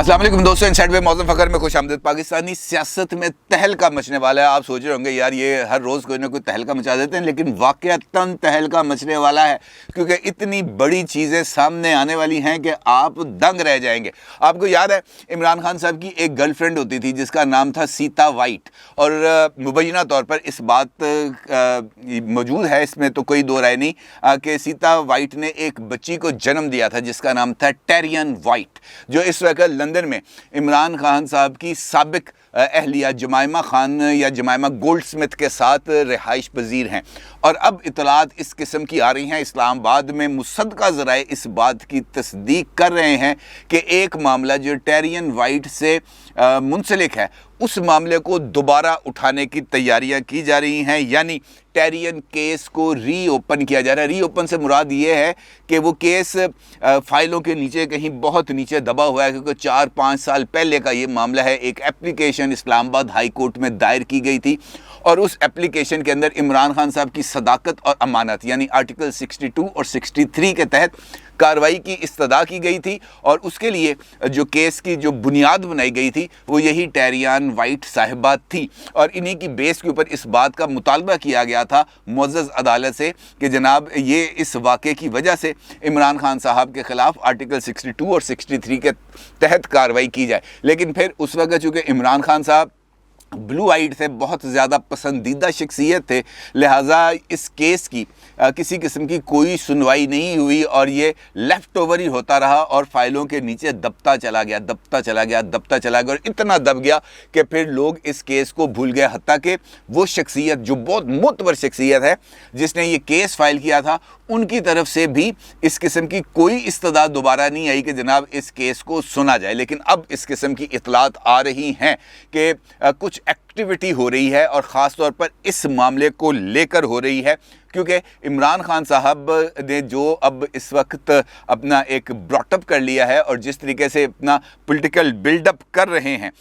अस्सलाम वालेकुम दोस्तों, इनसाइड में मौसम फकर में खुश आमदीद। पाकिस्तानी सियासत में तहलका मचने वाला है। आप सोच रहे होंगे यार ये हर रोज़ कोई ना कोई तहलका मचा देते हैं, लेकिन वाक़अतन तहलका मचने वाला है क्योंकि इतनी बड़ी चीज़ें सामने आने वाली हैं कि आप दंग रह जाएंगे। आपको याद है इमरान खान साहब की एक गर्लफ्रेंड होती थी जिसका नाम था सीता वाइट, और मुबैना तौर पर इस बात मौजूद है, इसमें तो कोई दो राय नहीं कि सीता वाइट ने एक बच्ची को जन्म दिया था जिसका नाम था टेरियन वाइट, जो इस वक्त लंदन में इमरान खान साहब की साबिक अहलिया जमाइमा खान या जमाइमा गोल्डस्मिथ के साथ रिहाइश पजीर हैं। और अब इतलात इस किस्म की आ रही हैं, इस्लामाबाद में मुसद्दक़ा ज़राए इस बात की तस्दीक कर रहे हैं कि एक मामला जो टेरियन वाइट से मुंसलिक है उस मामले को दोबारा उठाने की तैयारियां की जा रही हैं, यानी टेरियन केस को रीओपन किया जा रहा है। रीओपन से मुराद ये है कि वो केस फाइलों के नीचे कहीं बहुत नीचे दबा हुआ है, क्योंकि 4-5 साल पहले का ये मामला है। एक एप्लीकेशन इस्लामाबाद हाई कोर्ट में दायर की गई थी और उस एप्लीकेशन के अंदर इमरान खान साहब की सदाकत और अमानत यानी आर्टिकल 62 और 63 के तहत कार्रवाई की इस्तदा की गई थी, और उसके लिए जो केस की जो बुनियाद बनाई गई थी वो यही टेरियन वाइट साहिबा थी। और इन्हीं की बेस के ऊपर इस बात का मुतालबा किया गया था मुअज़्ज़ज़ अदालत से कि जनाब ये इस वाक़े की वजह से इमरान खान साहब के ख़िलाफ़ आर्टिकल 62 और 63 के तहत कार्रवाई की जाए। लेकिन फिर उस वक्त चूँकि इमरान खान साहब ब्लू आइड से बहुत ज़्यादा पसंदीदा शख्सियत थे, लिहाजा इस केस की किसी किस्म की कोई सुनवाई नहीं हुई और ये लेफ़्ट ओवर ही होता रहा और फाइलों के नीचे दबता चला गया और इतना दब गया कि फिर लोग इस केस को भूल गए। हत्ता कि वो शख्सियत जो बहुत मोतबर शख्सियत है जिसने ये केस फाइल किया था, उनकी तरफ से भी इस किस्म की कोई इस्तदा दोबारा नहीं आई कि जनाब इस केस को सुना जाए। लेकिन अब इस किस्म की इतलात आ रही हैं कि कुछ एक्टिविटी हो रही है और ख़ास तौर पर इस मामले को लेकर हो रही है, क्योंकि इमरान खान साहब ने जो अब इस वक्त अपना एक ब्रॉटअप कर लिया है और जिस तरीके से अपना पॉलिटिकल बिल्डअप कर रहे हैं,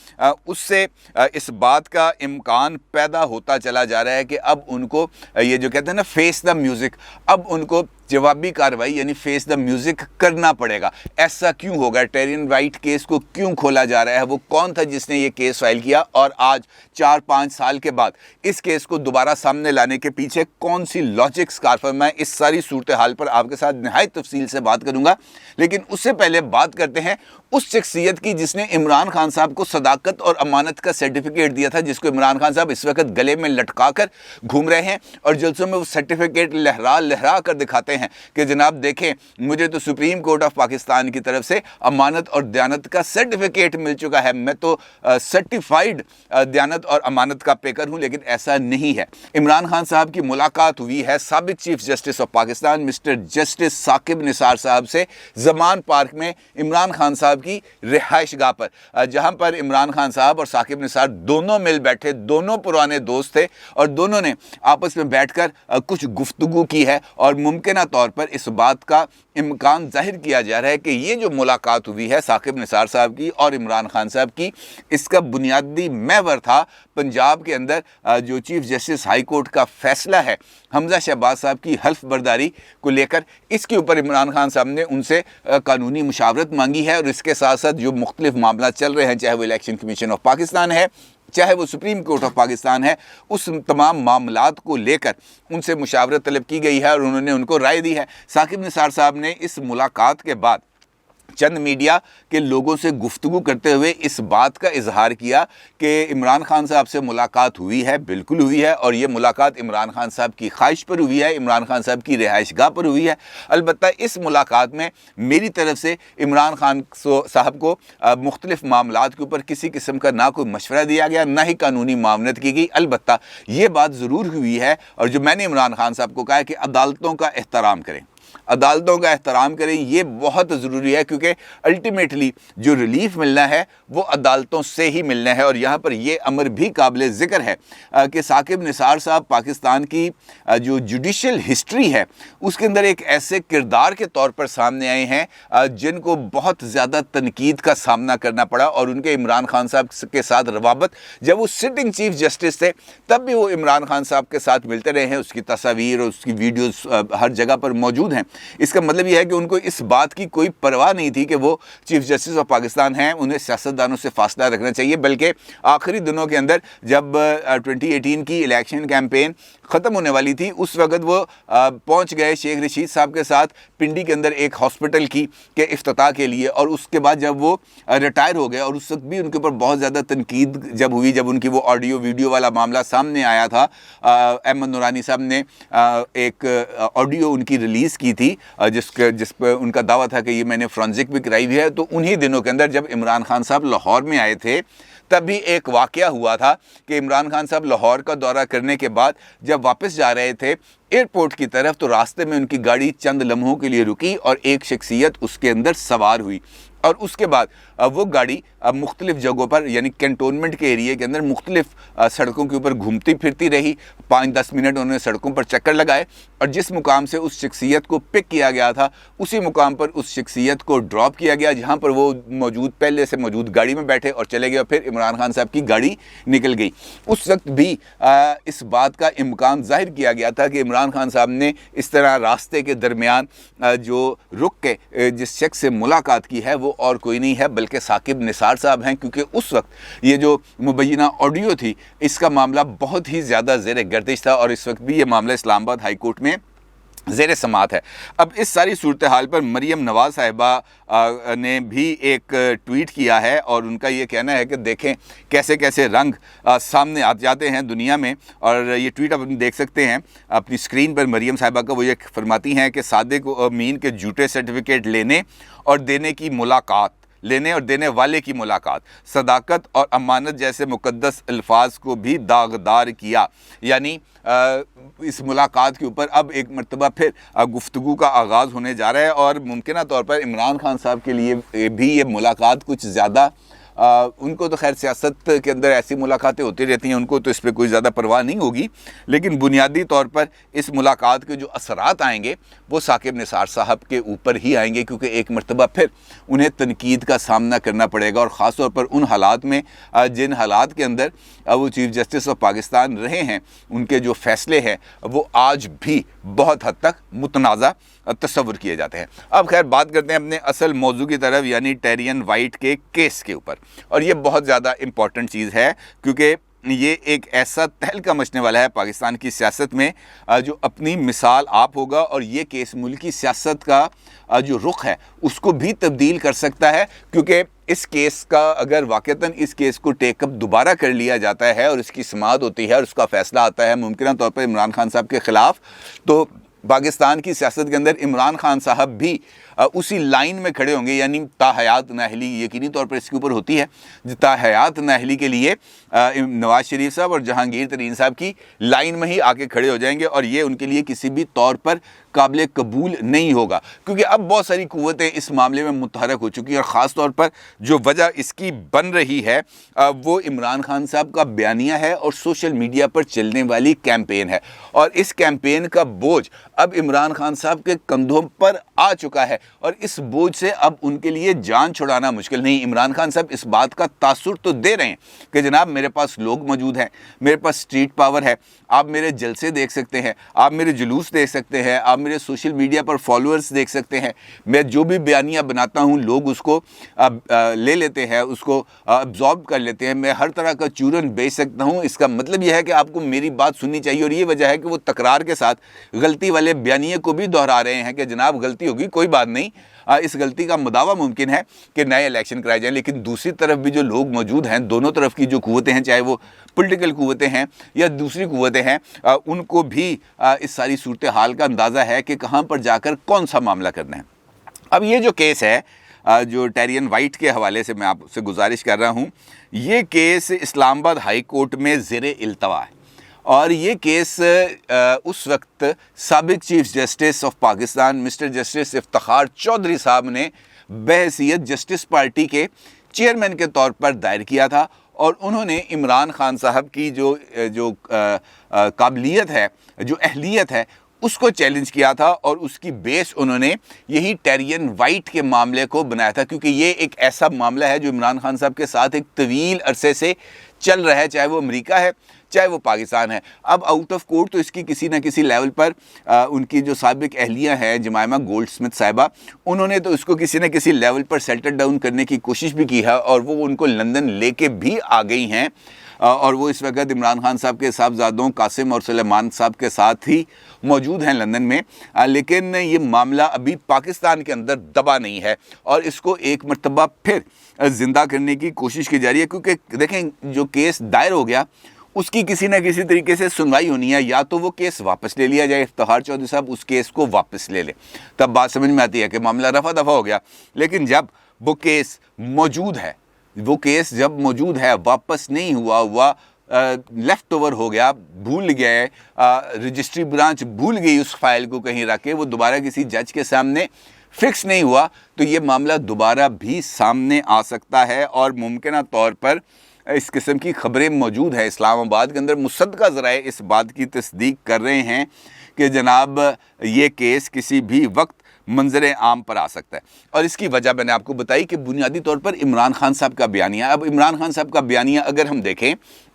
उससे इस बात का इम्कान पैदा होता चला जा रहा है कि अब उनको ये जो कहते हैं ना फेस द म्यूज़िक, अब उनको जवाबी कार्रवाई यानी फेस द म्यूज़िक करना पड़ेगा। ऐसा क्यों होगा? टेरियन वाइट केस को क्यों खोला जा रहा है? वो कौन था जिसने ये केस फाइल किया? और आज 4-5 साल के बाद इस केस को दोबारा सामने लाने के पीछे कौन सी लॉजिक्स कार पर, मैं इस सारी सूरत हाल पर आपके साथ निहायत तफसील से बात करूंगा। लेकिन उससे पहले बात करते हैं उस शख्सियत की जिसने इमरान खान साहब को सदाकत और अमानत का सर्टिफिकेट दिया था, जिसको इमरान खान साहब इस वक्त गले में लटका कर घूम रहे हैं और जलसों में वो सर्टिफिकेट लहरा लहरा कर दिखाते हैं कि जनाब देखें, मुझे तो सुप्रीम कोर्ट ऑफ पाकिस्तान की तरफ से अमानत और दयानत का सर्टिफिकेट मिल चुका है, मैं तो सर्टिफाइड दयानत और अमानत का पेकर हूं। लेकिन ऐसा नहीं है। इमरान खान साहब की मुलाकात हुई है साबिक chief justice of Pakistan mister justice Saqib Nisar sahab से ज़मान पार्क में इमरान खान साहब की रिहाइश गाह पर, जहां पर इमरान खान साहब और साकिब निसार दोनों मिल बैठे, दोनों पुराने दोस्त थे और दोनों ने आपस में बैठकर कुछ गुफ्तगू की है और मुमकिन तौर पर इस बात का इम्कान जाहिर किया जा रहा है कि ये जो मुलाकात हुई है साकिब निसार साहब की और इमरान खान साहब की, इसका बुनियादी महवर था पंजाब के अंदर जो चीफ जस्टिस हाई कोर्ट का फैसला है हमजा शहबाज साहब की हल्फ बर्दारी को लेकर। इसके ऊपर इमरान खान साहब ने उनसे कानूनी मुशावरत मांगी है और इसके साथ साथ जो मुख्तलिफ मामला चल रहे हैं, चाहे वो इलेक्शन कमीशन ऑफ पाकिस्तान है, चाहे वो सुप्रीम कोर्ट ऑफ पाकिस्तान है, उस तमाम मामलात को लेकर उनसे मुशावरत तलब की गई है और उन्होंने उनको राय दी है। साकिब निसार साहब ने इस मुलाकात के बाद चंद मीडिया के लोगों से गुफ्तगू करते हुए इस बात का इजहार किया कि इमरान खान साहब से मुलाकात हुई है, बिल्कुल हुई है, और ये मुलाकात इमरान खान साहब की ख्वाहिश पर हुई है, इमरान खान साहब की रिहाइशगाह पर हुई है। अलबत्ता इस मुलाकात में मेरी तरफ से इमरान खान साहब को मुख्तलिफ मामलात के ऊपर किसी किस्म का ना कोई मशवरा दिया गया, ना ही कानूनी मामलत की गई। अलबत्ता ये बात ज़रूर हुई है और जो मैंने इमरान खान साहब को कहा है कि अदालतों का एहतराम करें, अदालतों का एहतराम करें, ये बहुत ज़रूरी है, क्योंकि अल्टीमेटली जो रिलीफ मिलना है वो अदालतों से ही मिलना है। और यहाँ पर ये अमर भी काबिल ज़िक्र है कि साकिब निसार साहब पाकिस्तान की जो जुडिशल हिस्ट्री है उसके अंदर एक ऐसे किरदार के तौर पर सामने आए हैं जिनको बहुत ज़्यादा तनकीद का सामना करना पड़ा, और उनके इमरान खान साहब के साथ रवाबत, जब वो सिटिंग चीफ जस्टिस थे तब भी वो इमरान खान साहब के साथ मिलते रहे हैं। उसकी तस्वीर और उसकी वीडियोज़ हर जगह पर मौजूद ہیں۔ اس کا مطلب یہ ہے کہ ان کو اس بات کی کوئی پرواہ نہیں تھی کہ وہ چیف جسٹس آف پاکستان ہیں، انہیں سیاستدانوں سے فاصلہ رکھنا چاہیے، بلکہ آخری دنوں کے اندر جب 2018 کی الیکشن کیمپین ختم ہونے والی تھی اس وقت وہ پہنچ گئے شیخ رشید صاحب کے ساتھ پنڈی کے اندر ایک ہاسپٹل کے افتتاح کے لیے، اور اس کے بعد جب وہ ریٹائر ہو گئے، اور اس وقت بھی ان کے اوپر بہت زیادہ تنقید جب ہوئی، جب ان کی وہ آڈیو ویڈیو والا معاملہ سامنے آیا تھا، احمد نورانی صاحب نے ایک آڈیو ان کی ریلیز کی تھی جس پہ ان کا دعویٰ تھا کہ یہ میں نے فرانزک بھی کرائی ہوئی ہے، تو انہی دنوں کے اندر جب عمران خان صاحب لاہور میں آئے تھے تب بھی ایک واقعہ ہوا تھا کہ عمران خان صاحب لاہور کا دورہ کرنے کے بعد جب واپس جا رہے تھے ایئرپورٹ کی طرف تو راستے میں ان کی گاڑی چند لمحوں کے لیے رکی اور ایک شخصیت اس کے اندر سوار ہوئی، اور اس کے بعد وہ گاڑی مختلف جگہوں پر یعنی کنٹونمنٹ کے ایریے کے اندر مختلف سڑکوں کے اوپر گھومتی پھرتی رہی، 5-10 منٹ انہوں نے سڑکوں پر چکر لگائے، اور جس مقام سے اس شخصیت کو پک کیا گیا تھا اسی مقام پر اس شخصیت کو ڈراپ کیا گیا جہاں پر وہ پہلے سے موجود گاڑی میں بیٹھے اور چلے گئے، اور پھر عمران خان صاحب کی گاڑی نکل گئی۔ اس وقت بھی اس بات کا امکان ظاہر کیا گیا تھا کہ عمران خان صاحب نے اس طرح راستے کے درمیان جو رک کے جس شخص سے ملاقات کی ہے وہ اور کوئی نہیں ہے بلکہ ثاقب نثار صاحب ہیں، کیونکہ اس وقت یہ جو مبینہ آڈیو تھی اس کا معاملہ بہت ہی زیادہ زیر گردش تھا، اور اس وقت بھی یہ معاملہ اسلام آباد ہائی کورٹ میں زیر سماعت ہے۔ اب اس ساری صورتحال پر مریم نواز صاحبہ نے بھی ایک ٹویٹ کیا ہے، اور ان کا یہ کہنا ہے کہ دیکھیں کیسے کیسے رنگ سامنے آ جاتے ہیں دنیا میں، اور یہ ٹویٹ آپ دیکھ سکتے ہیں اپنی سکرین پر۔ مریم صاحبہ کا وہ یہ فرماتی ہیں کہ صادق و امین کے جھوٹے سرٹیفکیٹ لینے اور دینے کی ملاقات، لینے اور دینے والے کی ملاقات، صداقت اور امانت جیسے مقدس الفاظ کو بھی داغدار کیا، یعنی اس ملاقات کے اوپر اب ایک مرتبہ پھر گفتگو کا آغاز ہونے جا رہا ہے، اور ممکنہ طور پر عمران خان صاحب کے لیے بھی یہ ملاقات کچھ زیادہ ان کو تو خیر سیاست کے اندر ایسی ملاقاتیں ہوتی رہتی ہیں، ان کو تو اس پہ کوئی زیادہ پرواہ نہیں ہوگی، لیکن بنیادی طور پر اس ملاقات کے جو اثرات آئیں گے وہ ثاقب نثار صاحب کے اوپر ہی آئیں گے، کیونکہ ایک مرتبہ پھر انہیں تنقید کا سامنا کرنا پڑے گا، اور خاص طور پر ان حالات میں جن حالات کے اندر وہ چیف جسٹس آف پاکستان رہے ہیں، ان کے جو فیصلے ہیں وہ آج بھی بہت حد تک متنازع تصور کیے جاتے ہیں۔ اب خیر بات کرتے ہیں اپنے اصل موضوع کی طرف، یعنی ٹیرین وائٹ کے کیس کے اوپر، اور یہ بہت زیادہ امپورٹنٹ چیز ہے کیونکہ یہ ایک ایسا تہلکہ مچنے والا ہے پاکستان کی سیاست میں جو اپنی مثال آپ ہوگا، اور یہ کیس ملکی سیاست کا جو رخ ہے اس کو بھی تبدیل کر سکتا ہے، کیونکہ اس کیس کا اگر واقعتاً اس کیس کو ٹیک اپ دوبارہ کر لیا جاتا ہے اور اس کی سماعت ہوتی ہے اور اس کا فیصلہ آتا ہے ممکنہ طور پر عمران خان صاحب کے خلاف، تو پاکستان کی سیاست کے اندر عمران خان صاحب بھی اسی لائن میں کھڑے ہوں گے، یعنی تاحیات نااہلی یقینی طور پر اس کے اوپر ہوتی ہے، تاحیات نااہلی کے لیے نواز شریف صاحب اور جہانگیر ترین صاحب کی لائن میں ہی آ کے کھڑے ہو جائیں گے، اور یہ ان کے لیے کسی بھی طور پر قابل قبول نہیں ہوگا، کیونکہ اب بہت ساری قوتیں اس معاملے میں متحرک ہو چکی ہیں، اور خاص طور پر جو وجہ اس کی بن رہی ہے وہ عمران خان صاحب کا بیانیہ ہے اور سوشل میڈیا پر چلنے والی کیمپین ہے، اور اس کیمپین کا بوجھ اب عمران خان صاحب کے کندھوں پر آ چکا ہے، اور اس بوجھ سے اب ان کے لیے جان چھڑانا مشکل نہیں۔ عمران خان صاحب اس بات کا تاثر تو دے رہے ہیں کہ جناب میرے پاس لوگ موجود ہیں، میرے پاس اسٹریٹ پاور ہے، آپ میرے جلسے دیکھ سکتے ہیں، آپ میرے جلوس دیکھ سکتے ہیں، آپ میرے سوشل میڈیا پر فالوورز دیکھ سکتے ہیں، میں جو بھی بیانیہ بناتا ہوں لوگ اس کو لے لیتے ہیں، اس کو ابزارب کر لیتے ہیں، میں ہر طرح کا چورن بیچ سکتا ہوں۔ اس کا مطلب یہ ہے کہ آپ کو میری بات سننی چاہیے، اور یہ وجہ ہے کہ وہ تکرار کے ساتھ غلطی والے بیانیے کو بھی دہرا رہے ہیں کہ جناب غلطی ہوگی، کوئی بات نہیں، اس غلطی کا مداوع ممکن ہے کہ نئے الیکشن کرائے جائیں، لیکن دوسری طرف بھی جو لوگ موجود ہیں، دونوں طرف کی جو قوتیں ہیں، چاہے وہ پولیٹیکل قوتیں ہیں یا دوسری قوتیں ہیں، ان کو بھی اس ساری صورتحال کا اندازہ ہے کہ کہاں پر جا کر کون سا معاملہ کرنا ہے۔ اب یہ جو کیس ہے جو ٹیرین وائٹ کے حوالے سے میں آپ سے گزارش کر رہا ہوں، یہ کیس اسلام آباد ہائی کورٹ میں زیر التوا ہے، اور یہ کیس اس وقت سابق chief justice of Pakistan mister justice Iftikhar Chaudhry sahab نے بحیثیت جسٹس پارٹی کے چیئرمین کے طور پر دائر کیا تھا، اور انہوں نے عمران خان صاحب کی جو قابلیت ہے، جو اہلیت ہے، اس کو چیلنج کیا تھا، اور اس کی بیس انہوں نے یہی ٹیرین وائٹ کے معاملے کو بنایا تھا، کیونکہ یہ ایک ایسا معاملہ ہے جو عمران خان صاحب کے ساتھ ایک طویل عرصے سے چل رہا ہے، چاہے وہ امریکہ ہے، चाहे वो पाकिस्तान है। अब आउट ऑफ कोर्ट तो इसकी किसी न किसी लेवल पर उनकी जो साबिक अहलिया हैं जमाइमा गोल्डस्मिथ साहिबा, उन्होंने तो इसको किसी न किसी लेवल पर सेटल डाउन करने की कोशिश भी की है और वो उनको लंदन लेके भी आ गई हैं और वो इस वक्त इमरान खान साहब के साहबजादों कासिम और सुलेमान साहब के साथ ही मौजूद हैं लंदन में। लेकिन ये मामला अभी पाकिस्तान के अंदर दबा नहीं है और इसको एक मरतबा फिर ज़िंदा करने की कोशिश की जा रही है, क्योंकि देखें जो केस दायर हो गया उसकी किसी न किसी तरीके से सुनवाई होनी है। या तो वो केस वापस ले लिया जाए, इफ्तिखार चौधरी साहब उस केस को वापस ले लें, तब बात समझ में आती है कि मामला रफा दफा हो गया। लेकिन जब वो केस मौजूद है, वो केस जब मौजूद है, वापस नहीं हुआ लेफ़्ट ओवर हो गया, भूल गए, रजिस्ट्री ब्रांच भूल गई उस फाइल को कहीं रख के, वो दोबारा किसी जज के सामने फिक्स नहीं हुआ, तो ये मामला दोबारा भी सामने आ सकता है। और मुमकिन तौर पर इस किस्म की खबरें मौजूद है इस्लामाबाद के अंदर, मुसद्दक़ा ज़राए इस बात की तस्दीक कर रहे हैं कि जनाब ये केस किसी भी वक्त मंजर आम पर आ सकता है। और इसकी वजह मैंने आपको बताई कि बुनियादी तौर पर इमरान खान साहब का बयानिया। अब इमरान खान साहब का बयानिया अगर हम देखें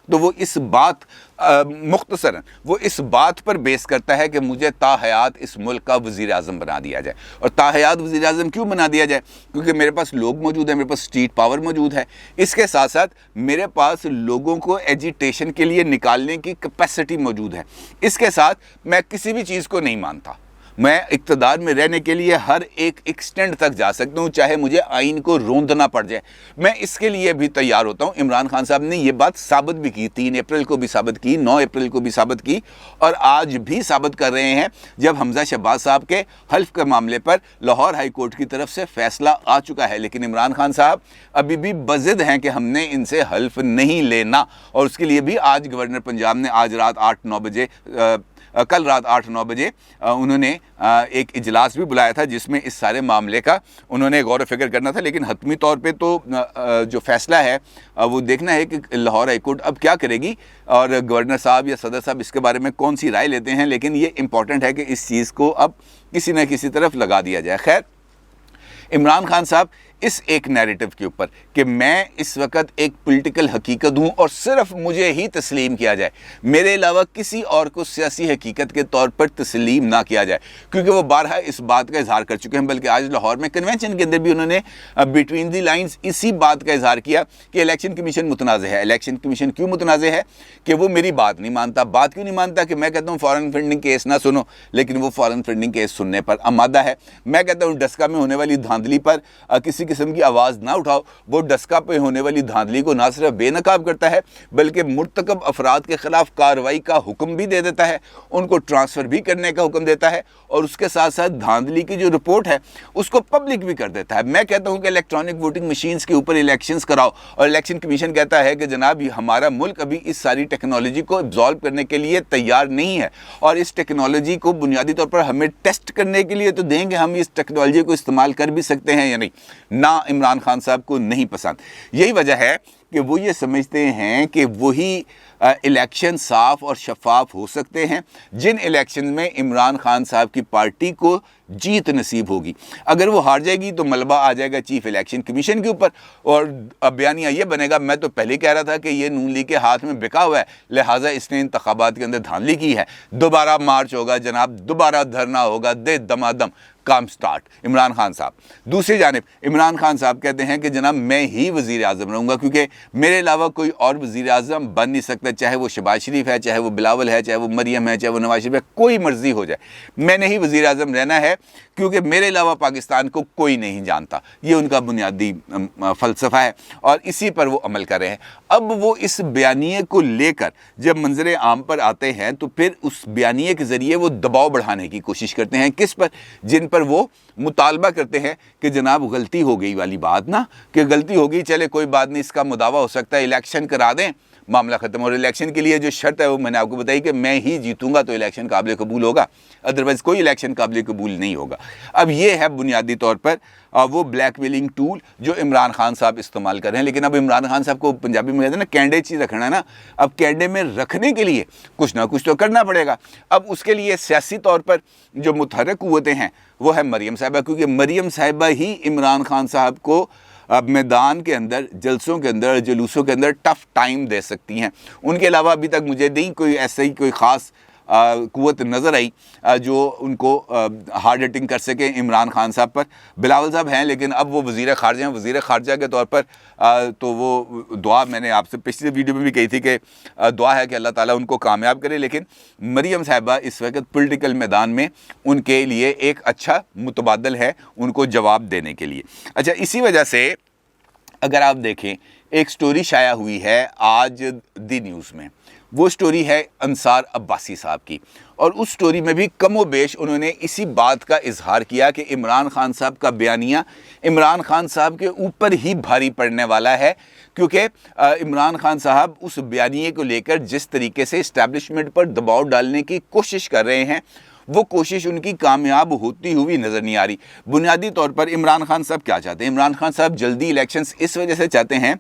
तो वो इस बात मुख्तसरन वो इस बात पर बेस करता है कि मुझे ताहयात इस मुल्क का वज़ीर आज़म बना दिया जाए। और ताहयात वज़ीर आज़म क्यों बना दिया जाए? क्योंकि मेरे पास लोग मौजूद हैं, मेरे पास स्ट्रीट पावर मौजूद है, इसके साथ साथ मेरे पास लोगों को एजिटेशन के लिए निकालने की कैपेसिटी मौजूद है। इसके साथ मैं किसी भी चीज़ को नहीं मानता, मैं इक़्तिदार में रहने के लिए हर एक एक्सटेंट तक जा सकता हूँ, चाहे मुझे आइन को रोंदना पड़ जाए, मैं इसके लिए भी तैयार होता हूँ। इमरान खान साहब ने ये बात साबित भी की, 3 अप्रैल को भी साबित की, 9 अप्रैल को भी साबित की और आज भी साबित कर रहे हैं जब हमजा शहबाज साहब के हल्फ के मामले पर लाहौर हाई कोर्ट की तरफ से फैसला आ चुका है। लेकिन इमरान खान साहब अभी भी बज़िद हैं कि हमने इनसे हल्फ नहीं लेना, और उसके लिए भी आज गवर्नर पंजाब ने आज रात 8-9 बजे कल रात 8-9 बजे उन्होंने एक इजलास भी बुलाया था जिसमें इस सारे मामले का उन्होंने गौर व फिक्र करना था। लेकिन हतमी तौर पे तो जो फैसला है वो देखना है कि लाहौर हाई कोर्ट अब क्या करेगी और गवर्नर साहब या सदर साहब इसके बारे में कौन सी राय लेते हैं। लेकिन ये इम्पॉर्टेंट है कि इस चीज़ को अब किसी न किसी तरफ लगा दिया जाए। खैर, इमरान खान साहब इस एक नैरेटिव के ऊपर कि मैं इस वक्त एक पॉलिटिकल हकीकत हूँ और सिर्फ मुझे ही तस्लीम किया जाए, मेरे अलावा किसी और को सियासी हकीकत के तौर पर तस्लीम ना किया जाए, क्योंकि वो बारहा इस बात का इजहार कर चुके हैं। बल्कि आज लाहौर में कन्वेंशन के अंदर भी उन्होंने बिटवीन दी लाइंस इसी बात का इजहार किया कि इलेक्शन कमीशन मुतनाज़ है। इलेक्शन कमीशन क्यों मुतनाज़ है? कि वो मेरी बात नहीं मानता। बात क्यों नहीं मानता? कि मैं कहता हूँ फॉरेन फंडिंग केस ना सुनो, लेकिन वो फॉरेन फंडिंग केस सुनने पर आमादा है। मैं कहता हूँ डस्का में होने वाली धांधली पर किसी किस्म की आवाज़ ना उठाओ। वो डस्का पे होने वाली धांधली को ना सिर्फ बेनकाब करता है बल्कि मुर्तकब अफराद के खिलाफ कार्रवाई का हुक्म भी दे देता है, उनको ट्रांसफ़र भी करने का हुक्म देता है और उसके साथ साथ धांधली की जो रिपोर्ट है उसको पब्लिक भी कर देता है। मैं कहता हूँ कि इलेक्ट्रॉनिक वोटिंग मशीन्स के ऊपर इलेक्शंस कराओ और इलेक्शन कमीशन कहता है कि जनाब हमारा मुल्क अभी इस सारी टेक्नोलॉजी को एब्जॉर्व करने के लिए तैयार नहीं है और इस टेक्नोलॉजी को बुनियादी तौर पर हमें टेस्ट करने के लिए तो देंगे, हम इस टेक्नोलॉजी को इस्तेमाल कर भी सकते हैं या नहीं। ना इमरान खान साहब को नहीं पसंद। यही वजह है कि वो ये समझते हैं कि वही इलेक्शन साफ और शफाफ हो सकते हैं जिन इलेक्शन में इमरान खान साहब की पार्टी को जीत नसीब होगी। अगर वो हार जाएगी तो मलबा आ जाएगा चीफ इलेक्शन कमीशन के ऊपर और बयानिया ये बनेगा, मैं तो पहले कह रहा था कि ये नून लीग के हाथ में बिका हुआ है, लिहाजा इसने इंतखाबात के अंदर धांधली की है। दोबारा मार्च होगा जनाब, दोबारा धरना होगा, दे दमादम काम स्टार्ट। इमरान खान साहब दूसरी जानिब इमरान खान साहब कहते हैं कि जनाब मैं ही वज़ीर आज़म रहूँगा क्योंकि मेरे अलावा कोई और वज़ीर आज़म बन नहीं सकता, चाहे वो शहबाज शरीफ है, चाहे वो बिलावल है, चाहे वो मरियम है, चाहे वो नवाज शरीफ है, कोई मर्जी हो जाए, मैंने ही वज़ीर आज़म रहना है क्योंकि मेरे अलावा पाकिस्तान को कोई नहीं जानता। ये उनका बुनियादी फ़लसफ़ा है और इसी पर वो अमल कर रहे हैं। अब वो इस बयानिए को लेकर जब मंजर आम पर आते हैं तो फिर उस बयानिए के ज़रिए वो दबाव बढ़ाने की कोशिश करते हैं। किस पर? जिन पर वो मुतालबा करते हैं कि जनाब गलती हो गई वाली बात ना, कि गलती हो गई, चले कोई बात नहीं, इसका मुदावा हो सकता है, इलेक्शन करा दें, मामला ख़त्म। और इलेक्शन के लिए जो शर्त है वो मैंने आपको बताई कि मैं ही जीतूंगा तो इलेक्शन काबिल कबूल होगा, अदरवाइज़ कोई इलेक्शन काबिल कबूल नहीं होगा। अब ये है बुनियादी तौर पर वो ब्लैकमेलिंग टूल जो इमरान खान साहब इस्तेमाल कर रहे हैं। लेकिन अब इमरान खान साहब को पंजाबी में कहते हैं ना, कैंडे चीज़ रखना है ना, अब कैंडे में रखने के लिए कुछ ना कुछ तो करना पड़ेगा। अब उसके लिए सियासी तौर पर जो मुतहर्रिक कुव्वतें हैं वो है मरियम साहिबा, क्योंकि मरियम साहिबा ही इमरान खान साहब को میدان کے اندر، جلسوں کے اندر، جلوسوں کے اندر ٹف ٹائم دے سکتی ہیں۔ ان کے علاوہ ابھی تک مجھے نہیں کوئی ایسا ہی کوئی خاص قوت نظر آئی جو ان کو ہارڈ ہٹنگ کر سکے عمران خان صاحب پر۔ بلاول صاحب ہیں لیکن اب وہ وزیر خارجہ ہیں، وزیر خارجہ کے طور پر تو وہ دعا میں نے آپ سے پچھلی ویڈیو میں بھی کہی تھی کہ دعا ہے کہ اللہ تعالیٰ ان کو کامیاب کرے، لیکن مریم صاحبہ اس وقت پولیٹیکل میدان میں ان کے لیے ایک اچھا متبادل ہے ان کو جواب دینے کے لیے۔ اچھا، اسی وجہ سے اگر آپ دیکھیں ایک سٹوری شائع ہوئی ہے آج دی نیوز میں، وہ سٹوری ہے انصار عباسی صاحب کی، اور اس سٹوری میں بھی کم و بیش انہوں نے اسی بات کا اظہار کیا کہ عمران خان صاحب کا بیانیہ عمران خان صاحب کے اوپر ہی بھاری پڑنے والا ہے، کیونکہ عمران خان صاحب اس بیانیے کو لے کر جس طریقے سے اسٹیبلشمنٹ پر دباؤ ڈالنے کی کوشش کر رہے ہیں، وہ کوشش ان کی کامیاب ہوتی ہوئی نظر نہیں آ رہی۔ بنیادی طور پر عمران خان صاحب کیا چاہتے ہیں؟ عمران خان صاحب جلدی الیکشنز اس وجہ سے چاہتے ہیں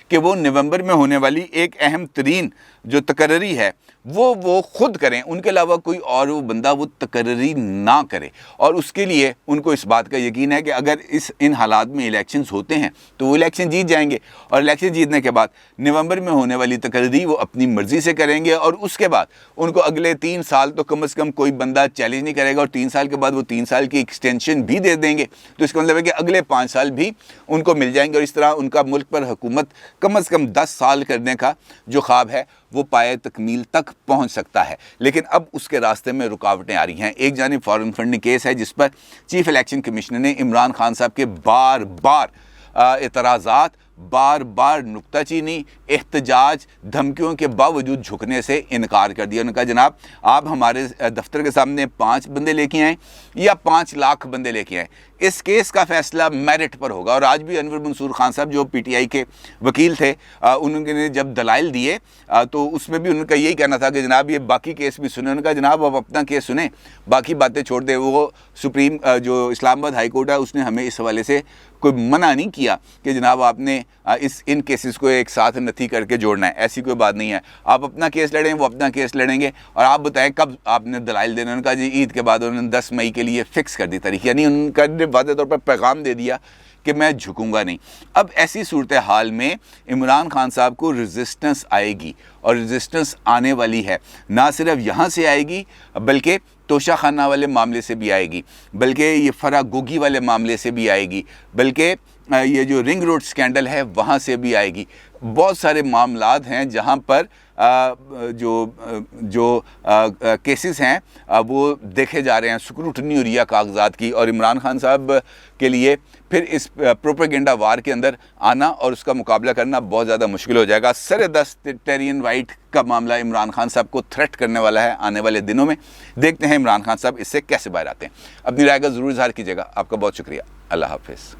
کہ وہ نومبر میں ہونے والی ایک اہم ترین جو تقرری ہے وہ خود کریں، ان کے علاوہ کوئی اور وہ بندہ وہ تقرری نہ کرے، اور اس کے لیے ان کو اس بات کا یقین ہے کہ اگر ان حالات میں الیکشنز ہوتے ہیں تو وہ الیکشن جیت جائیں گے، اور الیکشن جیتنے کے بعد نومبر میں ہونے والی تقرری وہ اپنی مرضی سے کریں گے، اور اس کے بعد ان کو اگلے 3 سال تو کم از کم کوئی بندہ چیلنج نہیں کرے گا، اور 3 سال کے بعد وہ 3 سال کی ایکسٹینشن بھی دے دیں گے، تو اس کا مطلب ہے کہ اگلے 5 سال بھی ان کو مل جائیں گے، اور اس طرح ان کا ملک پر حکومت کم از کم 10 سال کرنے کا جو خواب ہے وہ پائے تکمیل تک پہنچ سکتا ہے۔ لیکن اب اس کے راستے میں رکاوٹیں آ رہی ہیں۔ ایک جانب فارن فنڈنگ کیس ہے جس پر چیف الیکشن کمیشنر نے عمران خان صاحب کے بار بار اعتراضات، بار بار نکتہ چینی، احتجاج، دھمکیوں کے باوجود جھکنے سے انکار کر دیا۔ انہوں نے کہا جناب آپ ہمارے دفتر کے سامنے 5 بندے لے کے آئیں یا 5 لاکھ بندے لے کے آئیں، اس کیس کا فیصلہ میرٹ پر ہوگا۔ اور آج بھی انور منصور خان صاحب جو پی ٹی آئی کے وکیل تھے، انہوں نے جب دلائل دیے تو اس میں بھی انہوں کا یہی کہنا تھا کہ جناب یہ باقی کیس بھی سنیں۔ انہوں نے کہا جناب آپ اپنا کیس سنیں، باقی باتیں چھوڑ دیں۔ وہ سپریم جو اسلام آباد ہائی کورٹ ہے اس نے ہمیں اس حوالے سے کوئی منع نہیں کیا کہ جناب آپ نے ان کیسز کو ایک ساتھ نتھی کر کے جوڑنا ہے، ایسی کوئی بات نہیں ہے۔ آپ اپنا کیس لڑیں، وہ اپنا کیس لڑیں گے، اور آپ بتائیں کب آپ نے دلائل دینا۔ انہوں نے کہا جی عید کے بعد انہوں نے 10 مئی کے لیے فکس کر دی تاریخ، یعنی ان کا واضح طور پر پیغام دے دیا کہ میں جھکوں گا نہیں۔ اب ایسی صورتحال میں عمران خان صاحب کو ریزسٹنس آئے گی، اور ریزسٹنس آنے والی ہے، نہ صرف یہاں سے آئے گی بلکہ توشہ خانہ والے معاملے سے بھی آئے گی، بلکہ یہ فرا گوگی والے معاملے سے بھی آئے گی، بلکہ یہ جو رنگ روڈ سکینڈل ہے وہاں سے بھی آئے گی۔ بہت سارے معاملات ہیں جہاں پر جو کیسز ہیں وہ دیکھے جا رہے ہیں، سکروٹنی ہو رہی ہے کاغذات کی، اور عمران خان صاحب کے لیے پھر اس پروپیگنڈا وار کے اندر آنا اور اس کا مقابلہ کرنا بہت زیادہ مشکل ہو جائے گا۔ سر دست ٹیرین رائٹ کا معاملہ عمران خان صاحب کو تھریٹ کرنے والا ہے آنے والے دنوں میں۔ دیکھتے ہیں عمران خان صاحب اس سے کیسے باہر آتے ہیں۔ اپنی رائے کا ضرور اظہار کیجیے گا۔ آپ کا بہت شکریہ۔ اللہ حافظ۔